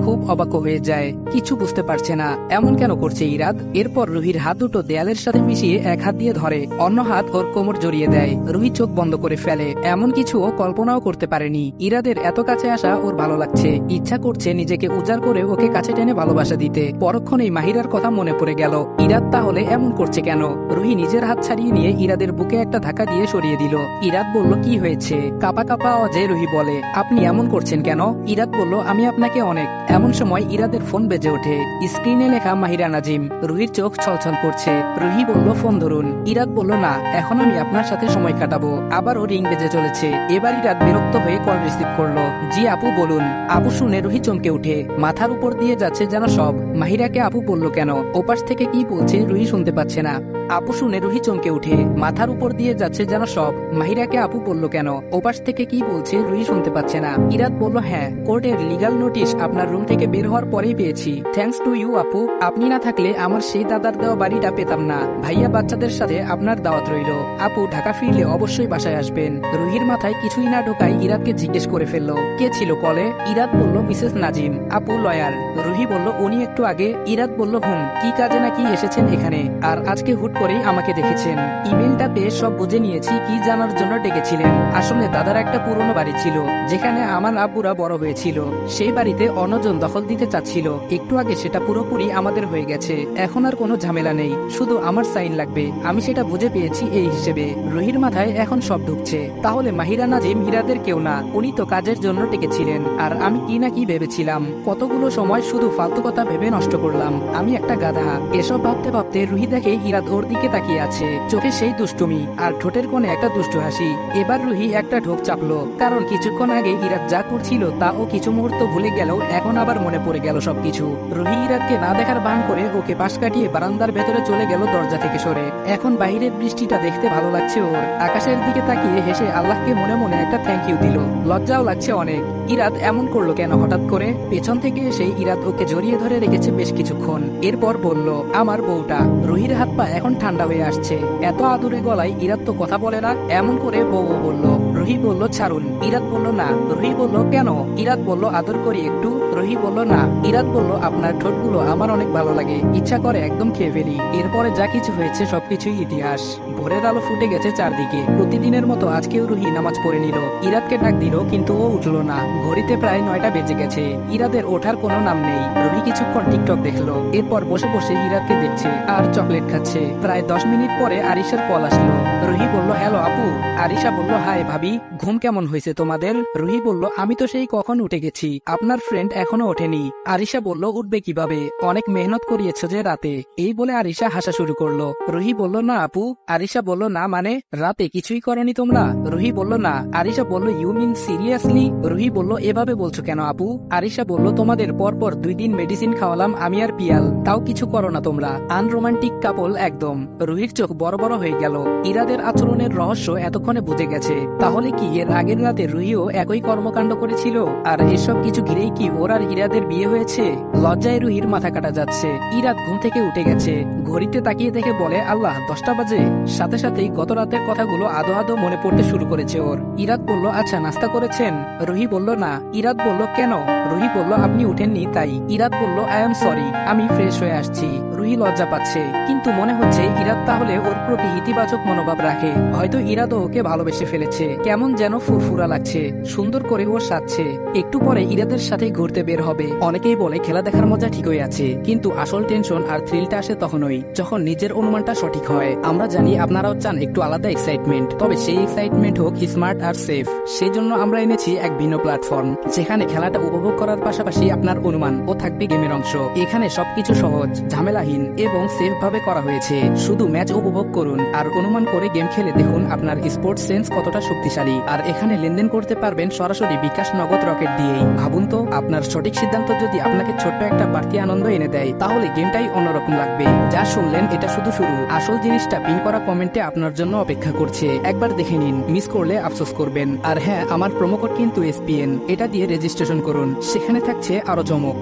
খুব অবাক হয়ে যায়, কিছু বুঝতে পারছে না এমন কেন করছে ইরাদ। এরপর রুহির হাত দুটো দেয়ালের সাথে মিশিয়ে এক হাত দিয়ে ধরে, অন্য হাত ওর কোমর জড়িয়ে দেয়। রুহি চোখ বন্ধ করে ফেলে, এমন কিছু ও কল্পনাও করতে পারেনি। ইরাদের এত কাছে আসা ওর ভালো লাগছে, ইচ্ছা করছে নিজেকে উজাড় করে ওকে কাছে টেনে ভালোবাসা দিতে। পরক্ষণেই মাহিরার কথা মনে পড়ে গেল, ইরাদ তাহলে এমন করছে কেন। রুহি নিজের হাত ছাড়িয়ে নিয়ে ইরাদের বুকে একটা ধাক্কা দিয়ে সরিয়ে দিল। ইরাদ বলল, কি হয়েছে? কাপা কাপা আওয়াজে রুহি বলে, আপনি এমন করছেন কেন? ইরাদ বলল, আমি আপনাকে অনেক। এমন সময় ইরাদের ফোন বেজে ওঠে, স্ক্রিনে লেখা মাহিরা নাজিম। রুহির চোখ ছলছল করছে। রুহি বলল, ফোন ধরুন। ইরাদ বলল, না, এখন আমি আপনার সাথে সময় কাটাবো। আবারও রিং বেজে চলেছে। এবার ইরাদ বিরক্ত হয়ে কল রিসিভ করলো। জি আপু বলুন। আপু শুনে রুহি চমকে উঠে, মাথার উপর দিয়ে যাচ্ছে যেন সব। মাহিরাকে আপু বলল কেন? ওপাশ থেকে কি বলছে রুহি শুনতে পাচ্ছে না। আপু শুনে রুহি চমকে উঠে, মাথার উপর দিয়ে যাচ্ছে যেন সব। মাহিরাকে আপু বলল কেন? ওপাশ থেকে কি বলছে রুহি শুনতে পাচ্ছে না। ইরাদ বলল, হ্যাঁ, কোর্টের লিগাল নোটিশ আপনার রুম থেকে বের হওয়ার পরেই পেয়েছি। থ্যাঙ্কস টু ইউ আপু, আপনি না থাকলে আমার সেই দাদার দেওয়া বাড়িটা পেতাম না। ভাইয়া বাচ্চাদের সাথে আপনার দাওয়াত রইল। আপু ঢাকা ফিরলে অবশ্যই বাসায় আসবেন। রুহির মাথায় কিছুই না ঢোকাই ইরাদকে জিজ্ঞেস করে ফেললো, কে ছিল কলে? ইরাদ বলল, মিসেস নাজিম। আপু লয়ার। রুহি বলল, উনি একটু আগে। ইরাদ বলল, কি কাজে নাকি এসেছেন এখানে, আর আজকে হুট করেই আমাকে দেখেছেন। ইমেলটা পেয়ে সব বুঝে নিয়েছি কি জানার জন্য ডেকেছিলেন। আসলে দাদার একটা পুরনো বাড়ি ছিল যেখানে আমার আব্বুরা বড় হয়েছিল। সেই বাড়িতে অন্যজন দখল দিতে চাচ্ছিল। একটু আগে সেটা পুরোপুরি আমাদের হয়ে গেছে। এখন আর কোনো ঝামেলা নেই, শুধু আমার সাইন লাগবে। আমি সেটা বুঝে পেয়েছি এই হিসেবে। রুহির মাথায় এখন সব ঢুকছে। তাহলে মাহিরা নাজিম হীরাদের কেউ না, উনি তো কাজের জন্য ডেকেছিলেন। আর আমি কি না কি ভেবেছিলাম, কতগুলো সময় শুধু ফালতু কথা ভেবে নষ্ট করলাম। আমি একটা গাধা। এসব ভাবতে ভাবতে রুহি দেখে ইরাদ ওর দিকে তাকিয়ে আছে, চোখে সেই দুষ্টুমি আর ঠোঁটের কোণে একটা দুষ্টু হাসি। এবার রুহি একটা ঢোক চাপলো, কারণ কিছুক্ষণ আগে ইরাদ যা করছিল তা ও কিছু মুহূর্ত ভুলে গেল, এখন আবার মনে পড়ে গেল সবকিছু। রুহি ইরাদকে না দেখার ভান করে ওকে পাশ কাটিয়ে বারান্দার ভেতরে চলে গেল দরজা থেকে সরে। এখন বাইরের বৃষ্টিটা দেখতে ভালো লাগছে ওর। আকাশের দিকে তাকিয়ে হেসে আল্লাহকে মনে মনে একটা থ্যাংক ইউ দিল। লজ্জাও লাগছে অনেক। ইরাদ এমন করলো কেন হঠাৎ করে? পেছন থেকে এসে ইরাদ ওকে জড়িয়ে ধরে রেখেছে বেশ কিছুক্ষণ। এরপর বলল, আমার বউটা। রুহির হাত পা এখন ঠান্ডা হয়ে আসছে। এত আদুরে গলায় ইরাদ তো কথা বলে না। এমন করে বউ বলল। রুহি বলল, ছাড়ুন। ইরাদ বলল, না। রুহি বলল, কেন? ইরাদ বলল, আদর করি একটু। রুহি বলল, না। ইরাদ বলল, আপনার ঠোঁটগুলো আমার অনেক ভালো লাগে, ইচ্ছা করে একদম খেয়ে ফেলি। এরপরে যা কিছু হয়েছে সবকিছুই ইতিহাস। ভোরের আলো ফুটে গেছে চারদিকে। প্রতিদিনের মতো আজকেও রুহি নামাজ পড়ে নিল। ইরাদকে ডাক দিল, কিন্তু ও উঠলো না। ঘড়িতে প্রায় 9টা বেজে গেছে। ইরাদের ওঠার কোনো নাম নেই। রুহি কিছুক্ষণ টিকটক দেখলো, এরপর বসে বসে ইরাদকে দেখছে আর চকলেট খাচ্ছে। প্রায় 10 মিনিট পরে আরিশার কল আসলো। রুহি বলল, হ্যালো আপু। আরিশা বলল, হাই ভাবি, ঘুম কেমন হয়েছে তোমাদের? রুহি বলল, আমি তো সেই কখন উঠে গেছি, আপনার ফ্রেন্ড এখনো ওঠেনি। আরিশা বলল, উঠবে কিভাবে, অনেক মেহনত করিয়েছ যে রাতে। এই বলে আরিশা হাসা শুরু করলো। রুহি বলল, না আপু। আরিশা বলল, না মানে রাতে কিছুই করনি তোমরা? রুহি বলল, না। আরিশা বলল, ইউ মিন সিরিয়াসলি? রুহি বলল, এভাবে বলছো কেন আপু? আরিশা বলল, তোমাদের পরপর 2 দিন মেডিসিন খাওয়ালাম আমি আর পিয়াল, তাও কিছু করো না তোমরা। আনরোমান্টিক কাপল একদম। রুহির চোখ বড় বড় হয়ে গেল। ইরাদের আচরণের রহস্য এতক্ষণে বুঝে গেছে। তাহলে কি এর আগের রাতে রুহিও একই কর্মকাণ্ড করেছিল? আর এসব কিছু ঘিরেই কি ওর আর ইরাদের বিয়ে হয়েছে? লজ্জায় রুহির মাথা কাটা যাচ্ছে। ইরাদ ঘুম থেকে উঠে গেছে। ঘড়িতে তাকিয়ে দেখে বলে, আল্লাহ, 10টা বাজে। সাথে সাথেই গত রাতের কথাগুলো আদো আদো মনে পড়তে শুরু করেছে ওর। ইরাদ বলল, আচ্ছা নাস্তা করেছেন? রুহি বলল, না। ইরাদ বলল, কেন? রুহি বলল, আপনি উঠেননি তাই। ইরাদ বলল, আই এম সরি, আমি ফ্রেশ হয়ে আসছি। রুহি লজ্জা পাচ্ছে, কিন্তু মনে হচ্ছে ইরাদ তাহলে ওর প্রতি ইতিবাচক মনোভাব রাখে। হয়তো ইরাদও ওকে ভালোবেসে ফেলেছে। কেমন যেন ফুরফুরা লাগছে, সুন্দর করে ও সাজছে। একটু পরে ইরাদের সাথে ঘুরতে বের হবে। অনেকেই বলে খেলা দেখার মজা ঠিকই আছে, কিন্তু আসল টেনশন আর থ্রিলটা আসে তখনই যখন নিজের অনুমানটা সঠিক হয়। আমরা জানি আপনারাও চান একটু আলাদা এক্সাইটমেন্ট, তবে সেই এক্সাইটমেন্ট হোক স্মার্ট আর সেফ। সেই জন্য আমরা এনেছি এক ভিন্ন প্ল্যাটফর্ম, যেখানে খেলাটা উপভোগ করার পাশাপাশি আপনার অনুমান ও থাকবে গেমের অংশ। এখানে সবকিছু সহজ, ঝামেলাহীন এবং সেফ ভাবে করা হয়েছে। শুধু ম্যাচ উপভোগ করুন আর অনুমান করে গেম খেলে দেখুন আপনার স্পোর্টস সেন্স কতটা শক্তিশালী। আর এখানে লেনদেন করতে পারবেন সরাসরি বিকাশ নগদ রকেট দিয়েই। ভাবুন তো, আপনার সঠিক সিদ্ধান্ত যদি আপনাকে ছোট্ট একটা বাড়তি আনন্দ এনে দেয়, তাহলে গেমটাই অন্যরকম লাগবে। যা শুনলেন এটা শুধু শুরু। আসল জিনিসটা পিন করা কমেন্টে আপনার জন্য অপেক্ষা করছে। একবার দেখে নিন, মিস করলে আফসোস করবেন। আর হ্যাঁ, আমার প্রোমো কোড কিন্তু SPN, এটা দিয়ে রেজিস্ট্রেশন করুন, সেখানে থাকছে আরো চমক।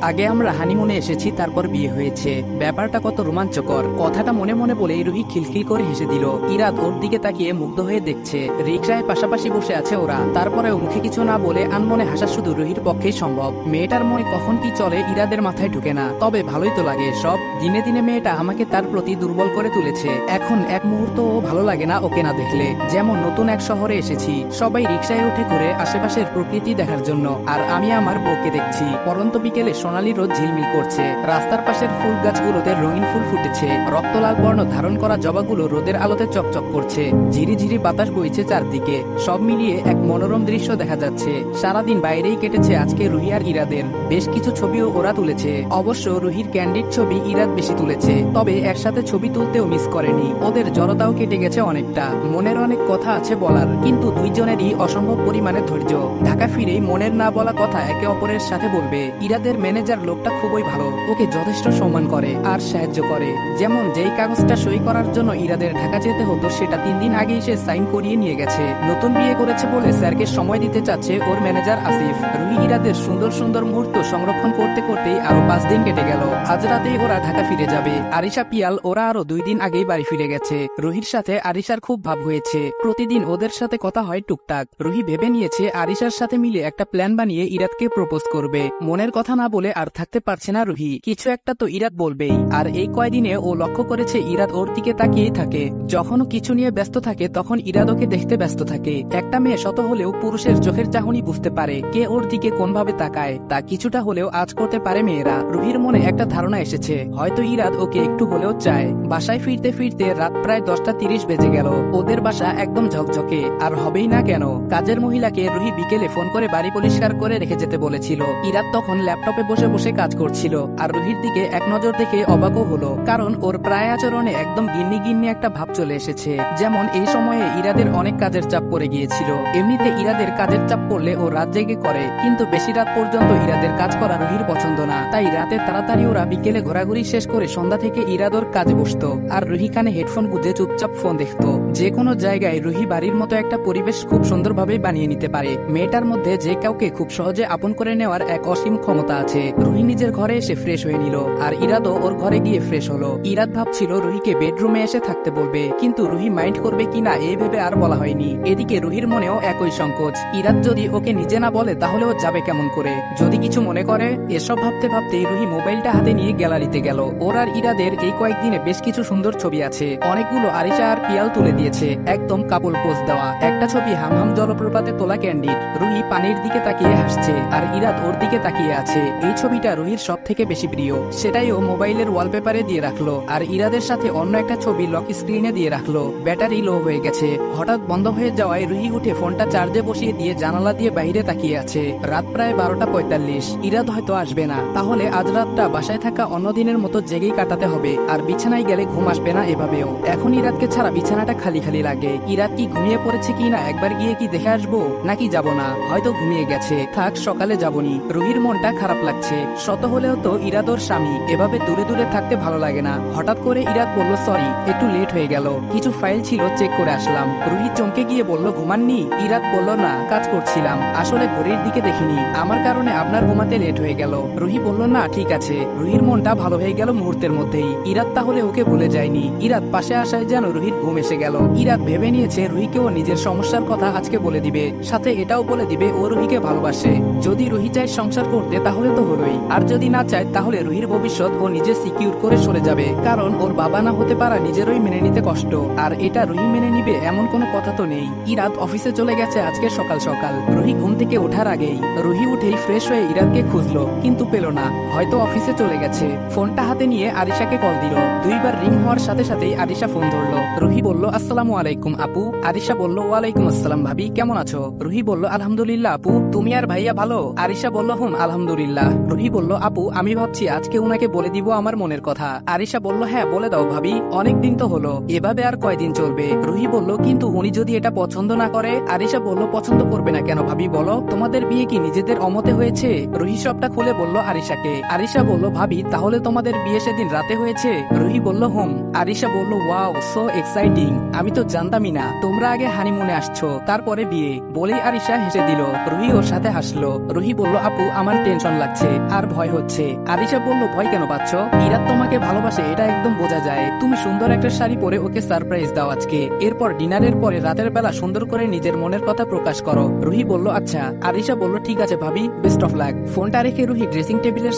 আগে আমরা হানিমুনে এসেছি, তারপর বিয়ে হয়েছে। ব্যাপারটা কত রোমাঞ্চকর। কথাটা মনে মনে বলে রুহি খিলখিল করে হেসে দিল। ইরাদ ওর দিকে তাকিয়ে মুগ্ধ হয়ে দেখছে। রিকশায় পাশাপাশি বসে আছে ওরা, তারপরেও মুখে কিছু না বলে আনমনে হাসা শুধু রুহির পক্ষেই সম্ভব। মেয়েটার মনে কখন কি চলে ইরাদের মাথায় ঢুকে না, তবে ভালোই তো লাগে সব। দিনে দিনে মেয়েটা আমাকে তার প্রতি দুর্বল করে তুলেছে। এখন এক মুহূর্তও ভালো লাগে না ওকে না দেখলে। যেমন নতুন এক শহরে এসেছি, সবাই রিকশায় উঠে করে আশেপাশের প্রকৃতি দেখার জন্য, আর আমি আমার বউকে দেখছি। পরন্ত বিকেলে সোনালী রোদ ঝিলমিল করছে, রাস্তার পাশের ফুল গাছগুলোতে রঙিন ফুল ফুটেছে, রক্তলাল বর্ণ ধারণ করা জবাগুলো রোদের আলোতে চকচক করছে। ঝিরি ঝিরি বাতাস বইছে চারদিকে, সব মিলিয়ে এক মনোরম দৃশ্য দেখা যাচ্ছে। সারাদিন বাইরেই কেটেছে আজকে রুহি আর ইরাদের। বেশ কিছু ছবিও ওরা তুলেছে। অবশ্য রুহির ক্যান্ডিড ছবি ইরাদ বেশি তুলেছে, তবে একসাথে ছবি তুলতেও মিস করেনি। ওদের জড়তাও কেটে গেছে অনেকটা। মনের অনেক কথা আছে বলার, কিন্তু দুইজনেরই অসম্ভব পরিমাণে ধৈর্য। ঢাকা ফিরেই মনের না বলা কথা একে অপরের সাথে বলবে। ইরাদের ম্যানেজার লোকটা খুবই ভালো, ওকে যথেষ্ট সম্মান করে আর সাহায্য করে। যেমন যেই কাগজটা সই করার জন্য ইরাদের ঢাকা যেতে হতো, সেটা 3 দিন আগেই সে সাইন করিয়ে নিয়ে গেছে। নতুন বিয়ে করেছে বলে স্যারকে সময় দিতে চাচ্ছে ওর ম্যানেজার আসিফ। রুহি ইরাদের সুন্দর সুন্দর মুহূর্ত সংরক্ষণ করতে করতেই আরো 5 দিন কেটে গেল। আজ রাতেই ওরা ঢাকা ফিরে যাবে। আরিশা পিয়াল ওরা আরো 2 দিন আগেই বাড়ি ফিরে গেছে। রুহির সাথে আরিশার খুব ভাব হয়েছে। প্রতিদিন ওদের সাথে কথা হয় টুকটাক। রুহি ভেবে নিয়েছে আরিশার সাথে মিলে একটা প্ল্যান বানিয়ে ইরাদকে প্রপোজ করবে। মনের কথা না বলে আর থাকতে পারছে না রুহি। কিছু একটা তো ইরাদ বলবেই। আর এই কয়দিনে ও লক্ষ্য করেছে ইরাদ ওর দিকে তাকিয়েই থাকে। যখন কিছু নিয়ে ব্যস্ত থাকে তখন ইরাদ ওকে দেখতে ব্যস্ত থাকে। একটা মেয়ে শত হলেও পুরুষের চোখের চাহনি বুঝতে পারে, কে ওর দিকে কোনভাবে তাকায়, তা কিছুটা হলেও আজ করতে পারে মেয়েরা। রুহির মনে একটা ধারণা এসেছে, হয়তো ইরাদ ওকে একটু হলেও চায়। বাসায় ফিরতে ফিরতে রাত প্রায় 10টা 30 বেজে গেল। ওদের বাসা একদম ঝকঝকে, আর হবেই না কেন। কাজের মহিলাকে রুহি বিকেলে ফোন করে বাড়ি পরিষ্কার করে রেখে যেতে বলেছিল। ইরাদ তখন ল্যাপটপে বসে বসে কাজ করছিল, আর রুহির দিকে এক নজর দেখে অবাকও হলো, কারণ ওর প্রায় আচরণে একদম গিন্নি গিন্নি একটা ভাব চলে এসেছে। যেমন এই সময়ে ইরাদের অনেক কাজের চাপ পড়ে গিয়েছিল। এমনিতে ইরাদের কাজের চাপ পড়লে ও রাত জেগে করে, কিন্তু বেশি রাত পর্যন্ত ইরাদের কাজ করা রুহির পছন্দ না। তাই রাতে তাড়াতাড়ি ওরা বিকেলে ঘোরাঘুরি শেষ করে সন্ধ্যা থেকে ইরাদ ওর কাজে বসতো, আর রুহি কানে হেডফোন গুঁজে চুপচাপ ফোন দেখতো। যে কোনো জায়গায় রুহি বাড়ির মতো একটা পরিবেশ খুব সুন্দরভাবে বানিয়ে নিতে পারে। মেয়েটার মধ্যে যে কাউকে খুব সহজে আপন করে নেওয়ার এক অসীম ক্ষমতা আছে। রুহি নিজের ঘরে এসে ফ্রেশ হয়ে নিল, আর ইরাদও ওর ঘরে গিয়ে ফ্রেশ হলো। ইরাদ ভাবছিল রুহিকে বেডরুমে এসে থাকতে বলবে, কিন্তু রুহি মাইন্ড করবে কিনা এই ভেবে আর বলা হয়নি। এদিকে রুহির মনেও একই সংকোচ। ইরাদ যদি ওকে নিজে না বলে তাহলে ও যাবে কেমন করে, যদি কিছু মনে করে। এসব ভাবতে ভাবতে রুহি মোবাইলটা হাতে নিয়ে গ্যালারিতে গেল। ওর আর ইরাদের এই কয়েকদিনে বেশ কিছু সুন্দর ছবি আছে। অনেকগুলো আরিশা আর পিয়াল তুলে দিয়েছে, একদম কাপল পোজ দেওয়া। একটা ছবি হামহাম জলপ্রপাতে তোলা ক্যান্ডিড। রুহি পানির দিকে তাকিয়ে হাসছে, আর ইরাদ ওর দিকে তাকিয়ে আছে। এই ছবিটা রুহির সব থেকে বেশি প্রিয়, সেটাই ও মোবাইলের ওয়ালপেপারে দিয়ে রাখলো। আর ইরাদের সাথে অন্য একটা ছবি লক স্ক্রিনে দিয়ে রাখলো। ব্যাটারি লো হয়ে গেছে। হঠাৎ বন্ধ হয়ে যাওয়ায় রুহি উঠে ফোনটা চার্জে বসিয়ে দিয়ে জানালা দিয়ে বাইরে তাকিয়ে আছে। রাত প্রায় 12টা 45। ইরাদ হয়তো আসবে না, তাহলে আজ রাতটা বাসায় থাকা অন্য দিনের মতো জেগেই কাটাতে হবে। আর বিছানায় গেলে ঘুম আসবে না এভাবেও। এখন ইরাদকে ছাড়া বিছানাটা খালি খালি লাগে। ইরাদ কি ঘুমিয়ে পড়েছে কিনা একবার গিয়ে কি দেখে আসবো, নাকি যাব না? হয়তো ঘুমিয়ে গেছে, থাক সকালে যাবনি। রুহির মনটা খারাপ লাগছে। শত হলেও তো ইরাদ ওর স্বামী, এভাবে দূরে দূরে থাকতে ভালো লাগে না। হঠাৎ করে ইরাদ বলল, সরি, একটু লেট হয়ে গেল, কিছু ফাইল ছিল চেক করে আসলাম। রুহি চমকে গিয়ে বলল, ঘুমাননি? ইরাদ বলল, না, কাজ করছিলাম, আসলে ঘড়ির দিকে দেখিনি, আমার কারণে আপনার ঘুমাতে লেট হয়ে গেল। রুহি বলল, না ঠিক আছে। রুহির মনটা ভালো হয়ে গেল মুহূর্তের মধ্যেই। ইরাদ তাহলে ওকে ভুলে যায়নি। ইরাদ পাশে আসায় যেন রুহির ঘুম এসে গেল। ইরাদ ভেবে নিয়েছে রুহিকেও নিজের সমস্যার কথা আজকে বলে দিবে, সাথে এটাও বলে দিবে ও রুহিকে ভালোবাসে। যদি রুহি চায় সংসার করতে তাহলে তো হলোই, আর যদি না চায় তাহলে রুহির ভবিষ্যৎ ও নিজে সিকিউর করে সরে যাবে। কারণ ওর বাবা না হতে পারা নিজেরই মেনে নিতে কষ্ট, আর এটা রুহি মেনে নিবে এমন কোনো কথা তো নেই। ইরাদ অফিসে চলে গেছে আজকে সকাল সকাল। রুহি ঘুম থেকে ওঠার আগেই। রুহি উঠেই ফ্রেশ হয়ে ইরাদকে খুঁজলো, কিন্তু পেল না, হয়তো অফিসে চলে গেছে। ফোনটা হাতে নিয়ে আরিশাকে কল দিল। 2বার রিং হওয়ার সাথে সাথেই আরিশা ফোন ধরলো। রুহি বলল, আসসালামু আলাইকুম আপু। আরিশা বলল, ওয়ালাইকুম আসসালাম ভাবি, কেমন আছো? রুহি বলল, আলহামদুলিল্লাহ আপু, তুমি আর ভাইয়া ভালো? আরিশা বলল, হুম আলহামদুলিল্লাহ। রুহি বলল, আপু আমি ভাবছি আজকে উনাকে বলে দিব আমার মনের কথা। আরিশা বলল, হ্যাঁ বলে দাও ভাবি, অনেকদিন তো হলো, এভাবে আর কয়দিন চলবে? রুহি বলল, কিন্তু উনি যদি এটা পছন্দ না করে? আরিশা আরিশা বলল, পছন্দ করবে না কেন ভাবি বলো, তোমাদের বিয়ে কি নিজেদের অমতে হয়েছে? রুহি সবটা খুলে বলল আরিশাকে। আরিশা বলল, ভাবি তাহলে তোমাদের বিয়ে সেদিন রাতে হয়েছে? রুহি বলল, হুম। আরিশা বলল, ওয়াও, সো এক্সাইটিং, আমি তো জানতামই না তোমরা আগে হানিমুনে আসছো তারপরে বিয়ে। বলেই আরিশা হেসে দিল। রুহি ওর সাথে হাসলো। রুহি বলল, আপু আমার টেনশন লাগছে আর ভয় হচ্ছে। আরিশা বলল, ভয় কেন পাচ্ছ? ইরাদ তোমাকে ভালোবাসে এটা একদম বোঝা যায়। তুমি সুন্দর একটা শাড়ি পরে ওকে সারপ্রাইজ দাও আজকে, এরপর ডিনারের পরে রাতের বেলা সুন্দর করে নিজের মনের কথা প্রকাশ করো। রুহি বলল, আচ্ছা। আরিশা বলল, ঠিক আছে ভাবি, বেস্ট অফ লাক। ফোনটা রেখে রুহি ড্রেসিং টেবিলের